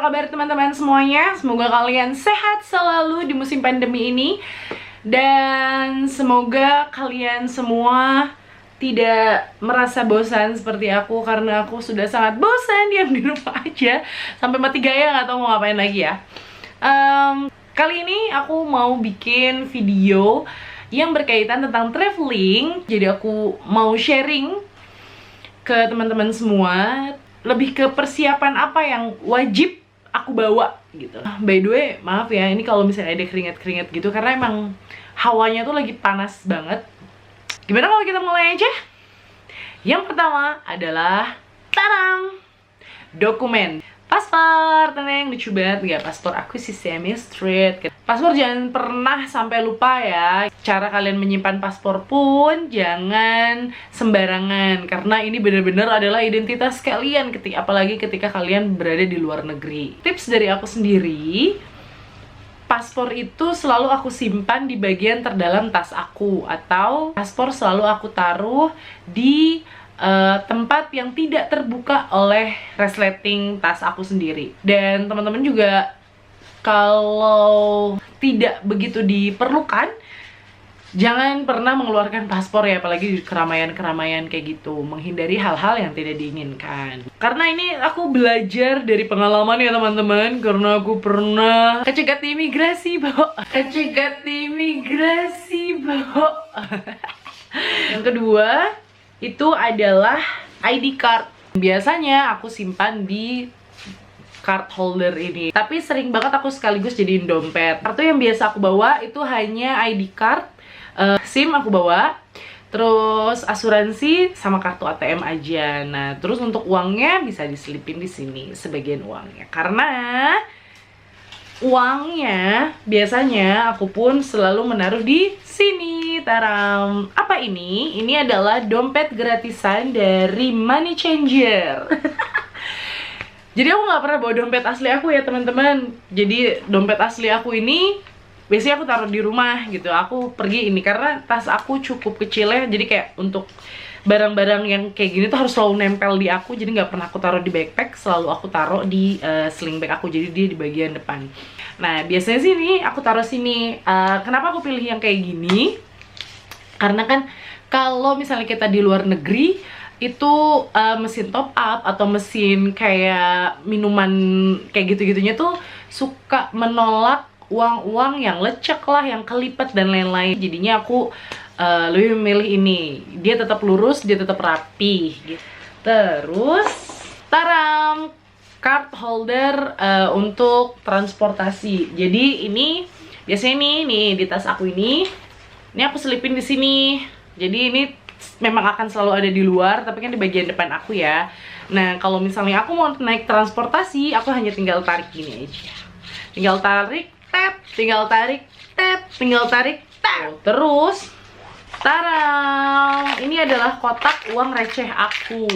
apa kabar teman-teman semuanya? Semoga kalian sehat selalu di musim pandemi ini. Dan semoga kalian semua tidak merasa bosan seperti aku, karena aku sudah sangat bosan diam di rumah aja sampai mati gaya, nggak tahu mau ngapain lagi ya. Kali ini aku mau bikin video yang berkaitan tentang traveling. Jadi aku mau sharing ke teman-teman semua, lebih ke persiapan apa yang wajib aku bawa gitu. By the way, maaf ya, ini kalau misalnya ada keringat-keringat gitu karena emang hawanya tuh lagi panas banget. Gimana kalau kita mulai aja? Yang pertama adalah tadam! Dokumen. Paspor, tenang, lucu banget gak? Paspor aku sih semi street. Paspor jangan pernah sampai lupa ya. Cara kalian menyimpan paspor pun jangan sembarangan, karena ini bener-bener adalah identitas kalian, apalagi ketika kalian berada di luar negeri. Tips dari aku sendiri, paspor itu selalu aku simpan di bagian terdalam tas aku, atau paspor selalu aku taruh di tempat yang tidak terbuka oleh resleting tas aku sendiri. Dan teman-teman juga kalau tidak begitu diperlukan, jangan pernah mengeluarkan paspor ya, apalagi di keramaian-keramaian kayak gitu. Menghindari hal-hal yang tidak diinginkan. Karena ini aku belajar dari pengalaman ya teman-teman, karena aku pernah kecegat di imigrasi, Bo. Kecegat di imigrasi, Bo. Yang kedua itu adalah ID card. Biasanya aku simpan di card holder ini, tapi sering banget aku sekaligus jadiin dompet. Kartu yang biasa aku bawa itu hanya ID card, SIM aku bawa, terus asuransi sama kartu ATM aja. Nah, terus untuk uangnya bisa diselipin di sini sebagian uangnya, karena uangnya biasanya aku pun selalu menaruh di sini. Taram. Apa ini? Ini adalah dompet gratisan dari Money Changer. Jadi aku nggak pernah bawa dompet asli aku ya teman-teman. Jadi dompet asli aku ini biasanya aku taruh di rumah gitu. Aku pergi ini karena tas aku cukup kecil ya. Jadi kayak untuk barang-barang yang kayak gini tuh harus selalu nempel di aku. Jadi nggak pernah aku taruh di backpack, selalu aku taruh di sling bag aku. Jadi dia di bagian depan. Nah, biasanya sih ini aku taruh sini. Kenapa aku pilih yang kayak gini? Karena kan kalau misalnya kita di luar negeri itu mesin top up atau mesin kayak minuman kayak gitu-gitunya tuh suka menolak uang-uang yang lecek lah, yang kelipet dan lain-lain. Jadinya aku lebih memilih ini. Dia tetap lurus, dia tetap rapi gitu. Terus taram, card holder untuk transportasi. Jadi ini biasanya nih di tas aku ini aku selipin di sini. Jadi ini memang akan selalu ada di luar, tapi kan di bagian depan aku ya. Nah, kalau misalnya aku mau naik transportasi, aku hanya tinggal tarik gini aja. Tinggal tarik, tap, tinggal tarik, tap, tinggal tarik, tap. Terus tarang, ini adalah kotak uang receh aku.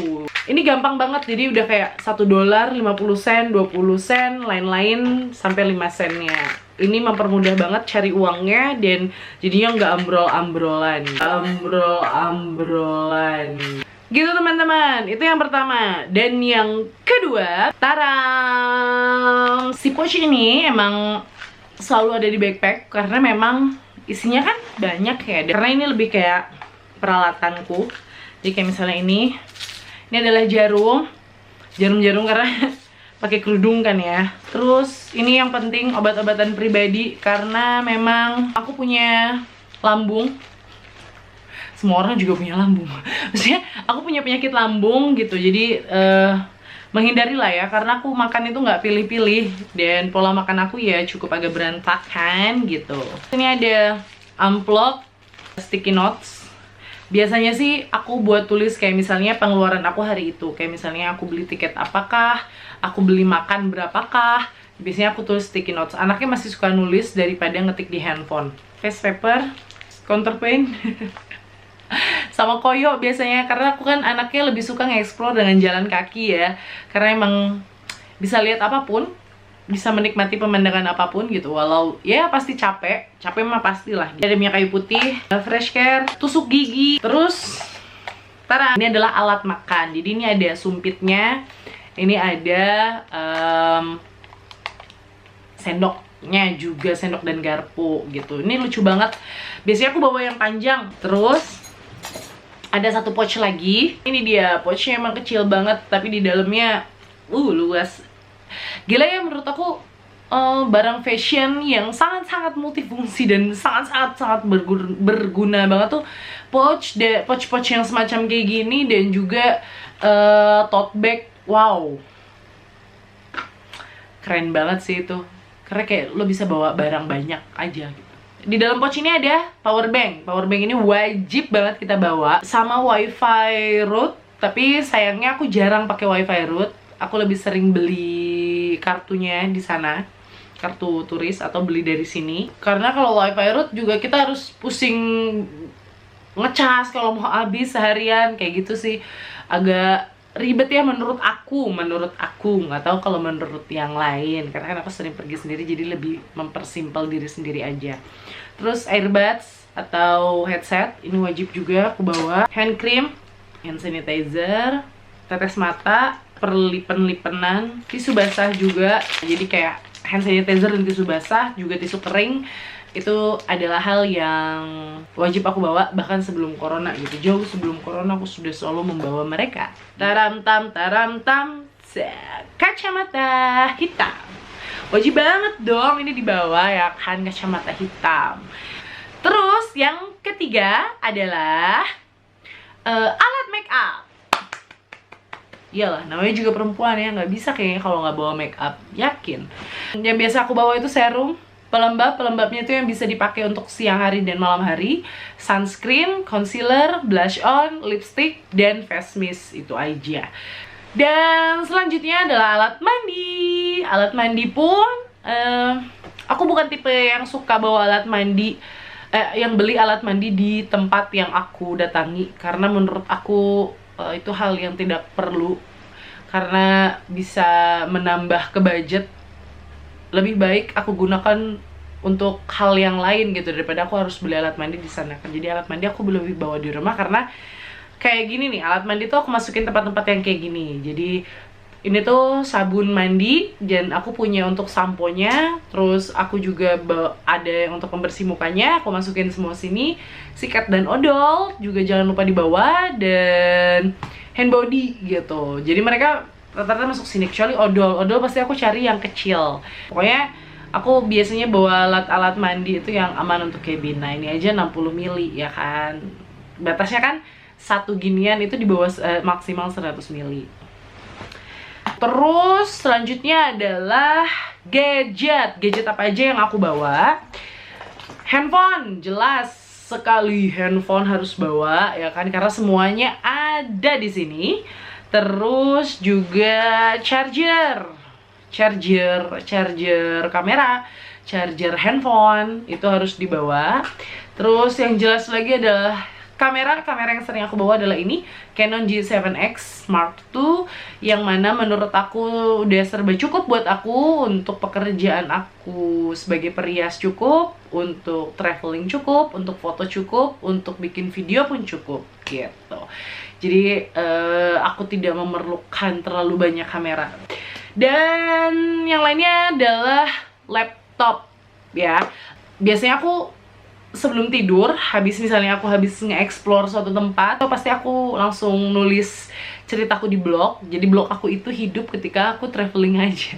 Ini gampang banget, jadi udah kayak $1, 50 sen, 20 sen, lain-lain sampai 5 sennya. Ini mempermudah banget cari uangnya dan jadinya nggak ambrol-ambrolan. Ambrol-ambrolan. Gitu teman-teman, itu yang pertama. Dan yang kedua, tarang, si pouch ini emang selalu ada di backpack karena memang isinya kan banyak ya. Karena ini lebih kayak peralatanku. Jadi kayak misalnya ini adalah jarum karena pakai kerudung kan ya. Terus ini yang penting obat-obatan pribadi, karena memang aku punya lambung. Semua orang juga punya lambung. Maksudnya aku punya penyakit lambung gitu. Jadi menghindari lah ya, karena aku makan itu nggak pilih-pilih dan pola makan aku ya cukup agak berantakan gitu. Ini ada amplop, sticky notes. Biasanya sih aku buat tulis kayak misalnya pengeluaran aku hari itu. Kayak misalnya aku beli tiket apakah, aku beli makan berapakah. Biasanya aku tulis sticky notes. Anaknya masih suka nulis daripada ngetik di handphone. Face paper, counterpaint, sama koyo biasanya. Karena aku kan anaknya lebih suka nge-explore dengan jalan kaki ya. Karena emang bisa lihat apapun, bisa menikmati pemandangan apapun gitu. Walau ya pasti capek mah pastilah. Ada minyak kayu putih, fresh care, tusuk gigi, terus tara, ini adalah alat makan. Jadi ini ada sumpitnya, ini ada sendoknya juga, sendok dan garpu gitu. Ini lucu banget. Biasanya aku bawa yang panjang. Terus ada satu pouch lagi. Ini dia, pouchnya emang kecil banget tapi di dalamnya luas. Gila ya, menurut aku barang fashion yang sangat-sangat multifungsi dan sangat-sangat berguna banget tuh pouch yang semacam kayak gini, dan juga tote bag. Wow, keren banget sih itu, karena kayak lo bisa bawa barang banyak aja gitu. Di dalam pouch ini ada power bank. Power bank ini wajib banget kita bawa, sama wifi route. Tapi sayangnya aku jarang pakai wifi route. Aku lebih sering beli kartunya di sana, kartu turis, atau beli dari sini. Karena kalau wifi route juga kita harus pusing ngecas kalau mau habis seharian kayak gitu sih, agak ribet ya menurut aku nggak tahu kalau menurut yang lain, karena kan aku sering pergi sendiri jadi lebih mempersimpel diri sendiri aja. Terus earbuds atau headset ini wajib juga aku bawa, hand cream, hand sanitizer, tetes mata, perlipen-lipenan, tisu basah juga. Jadi kayak hand sanitizer dan tisu basah, juga tisu kering, itu adalah hal yang wajib aku bawa bahkan sebelum corona gitu. Jauh sebelum corona aku sudah selalu membawa mereka. Taram tam, kacamata hitam. Wajib banget dong ini dibawa ya kan, kacamata hitam. Terus yang ketiga adalah alat make up. Iyalah, namanya juga perempuan ya, nggak bisa kayaknya kalau nggak bawa make up, yakin. Yang biasa aku bawa itu serum, pelembabnya itu yang bisa dipakai untuk siang hari dan malam hari, sunscreen, concealer, blush on, lipstick, dan face mist, itu aja. Dan selanjutnya adalah alat mandi. Alat mandi pun aku bukan tipe yang suka bawa alat mandi, yang beli alat mandi di tempat yang aku datangi, karena menurut aku itu hal yang tidak perlu, karena bisa menambah ke budget. Lebih baik aku gunakan untuk hal yang lain gitu, daripada aku harus beli alat mandi di sana kan. Jadi alat mandi aku lebih bawa di rumah, karena kayak gini nih, alat mandi tuh aku masukin tempat-tempat yang kayak gini. Jadi ini tuh sabun mandi, dan aku punya untuk samponya. Terus aku juga ada yang untuk pembersih mukanya, aku masukin semua sini. Sikat dan odol juga jangan lupa dibawa, dan hand body gitu. Jadi mereka rata-rata masuk sini, kecuali odol pasti aku cari yang kecil. Pokoknya aku biasanya bawa alat-alat mandi itu yang aman untuk cabin. Nah ini aja 60 mili ya kan, batasnya kan satu ginian itu di bawah maksimal 100 mili. Terus selanjutnya adalah gadget apa aja yang aku bawa. Handphone, jelas sekali handphone harus bawa ya kan, karena semuanya ada di sini. Terus juga charger kamera, charger handphone itu harus dibawa. Terus yang jelas lagi adalah kamera yang sering aku bawa adalah ini, Canon G7X Mark II, yang mana menurut aku udah serba cukup buat aku. Untuk pekerjaan aku sebagai perias cukup, untuk traveling cukup, untuk foto cukup, untuk bikin video pun cukup gitu. Jadi aku tidak memerlukan terlalu banyak kamera. Dan yang lainnya adalah laptop ya. Biasanya aku sebelum tidur, misalnya aku habis nge-explore suatu tempat, pasti aku langsung nulis ceritaku di blog. Jadi blog aku itu hidup ketika aku traveling aja.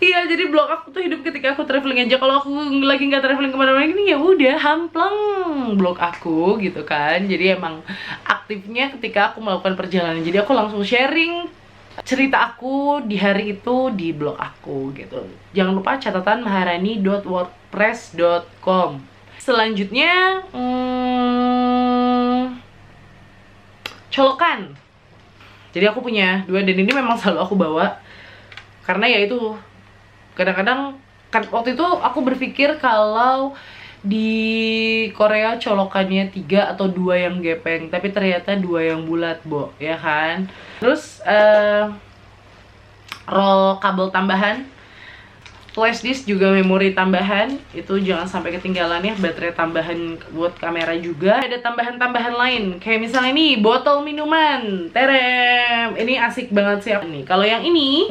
Iya, jadi blog aku tuh hidup ketika aku traveling aja. Kalau aku lagi nggak traveling kemana-mana gini, ya udah hamplang blog aku gitu kan. Jadi emang aktifnya ketika aku melakukan perjalanan. Jadi aku langsung sharing cerita aku di hari itu di blog aku gitu. Jangan lupa catatan maharani.wordpress.com. Selanjutnya colokan. Jadi aku punya 2, dan ini memang selalu aku bawa, karena ya itu kadang-kadang kan waktu itu aku berpikir kalau di Korea colokannya 3 atau 2 yang gepeng, tapi ternyata 2 yang bulat, Bo, ya kan. Terus roll kabel tambahan, flash disk, juga memori tambahan, itu jangan sampai ketinggalan ya. Baterai tambahan buat kamera juga. Ada tambahan-tambahan lain, kayak misalnya ini botol minuman, terem. Ini asik banget sih nih. Kalau yang ini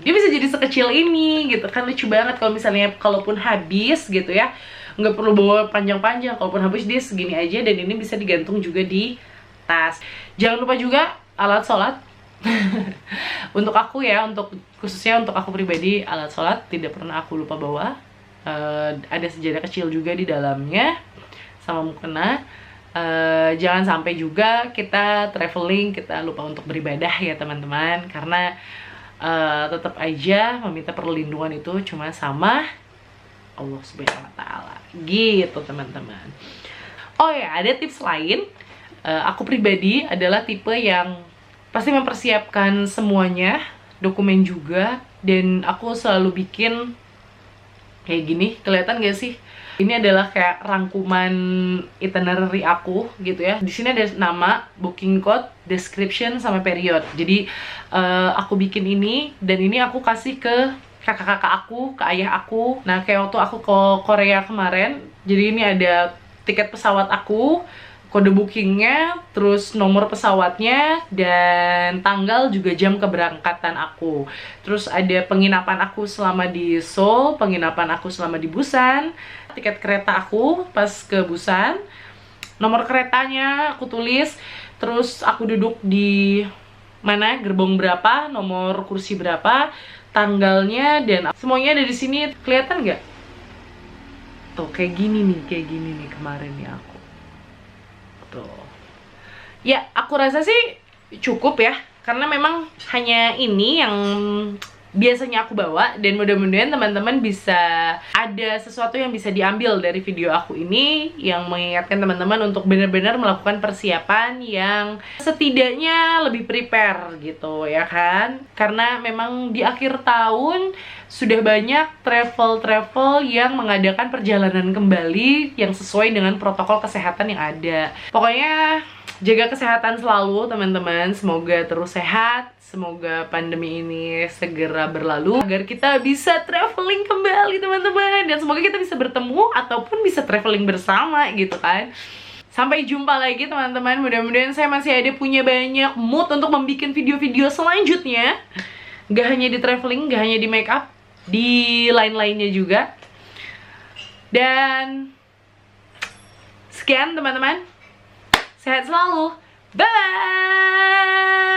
dia bisa jadi sekecil ini gitu kan, lucu banget kalau misalnya kalaupun habis gitu ya, nggak perlu bawa panjang-panjang, kalaupun habis dia segini aja, dan ini bisa digantung juga di tas. Jangan lupa juga alat sholat. Untuk aku ya, khususnya untuk aku pribadi, alat sholat tidak pernah aku lupa bawa. Ada sejadah kecil juga di dalamnya sama mukena. Jangan sampai juga kita traveling kita lupa untuk beribadah ya teman-teman, karena tetap aja meminta perlindungan itu cuma sama Allah Subhanahu wa Ta'ala gitu teman-teman. Oh ya, ada tips lain. Aku pribadi adalah tipe yang pasti mempersiapkan semuanya, dokumen juga, dan aku selalu bikin kayak gini. Kelihatan gak sih? Ini adalah kayak rangkuman itinerary aku gitu ya. Di sini ada nama, booking code, description, sama period. Jadi aku bikin ini, dan ini aku kasih ke kakak-kakak aku, ke ayah aku. Nah, kayak waktu aku ke Korea kemarin, jadi ini ada tiket pesawat aku, kode bookingnya, terus nomor pesawatnya, dan tanggal juga jam keberangkatan aku. Terus ada penginapan aku selama di Seoul, penginapan aku selama di Busan, tiket kereta aku pas ke Busan, nomor keretanya aku tulis, terus aku duduk di mana, gerbong berapa, nomor kursi berapa, tanggalnya, dan semuanya ada di sini. Kelihatan nggak? Tuh, kayak gini nih kemarin ya aku. Tuh. Ya, aku rasa sih cukup ya, karena memang hanya ini yang biasanya aku bawa, dan mudah-mudahan teman-teman bisa ada sesuatu yang bisa diambil dari video aku ini yang mengingatkan teman-teman untuk benar-benar melakukan persiapan yang setidaknya lebih prepare gitu ya kan, karena memang di akhir tahun sudah banyak travel-travel yang mengadakan perjalanan kembali yang sesuai dengan protokol kesehatan yang ada. Pokoknya jaga kesehatan selalu teman-teman, semoga terus sehat, semoga pandemi ini segera berlalu agar kita bisa traveling kembali teman-teman, dan semoga kita bisa bertemu ataupun bisa traveling bersama gitu kan. Sampai jumpa lagi teman-teman, mudah-mudahan saya masih ada punya banyak mood untuk membuat video-video selanjutnya, gak hanya di traveling, gak hanya di make up, di lain-lainnya juga. Dan sekian teman-teman, sehat selalu. Bye!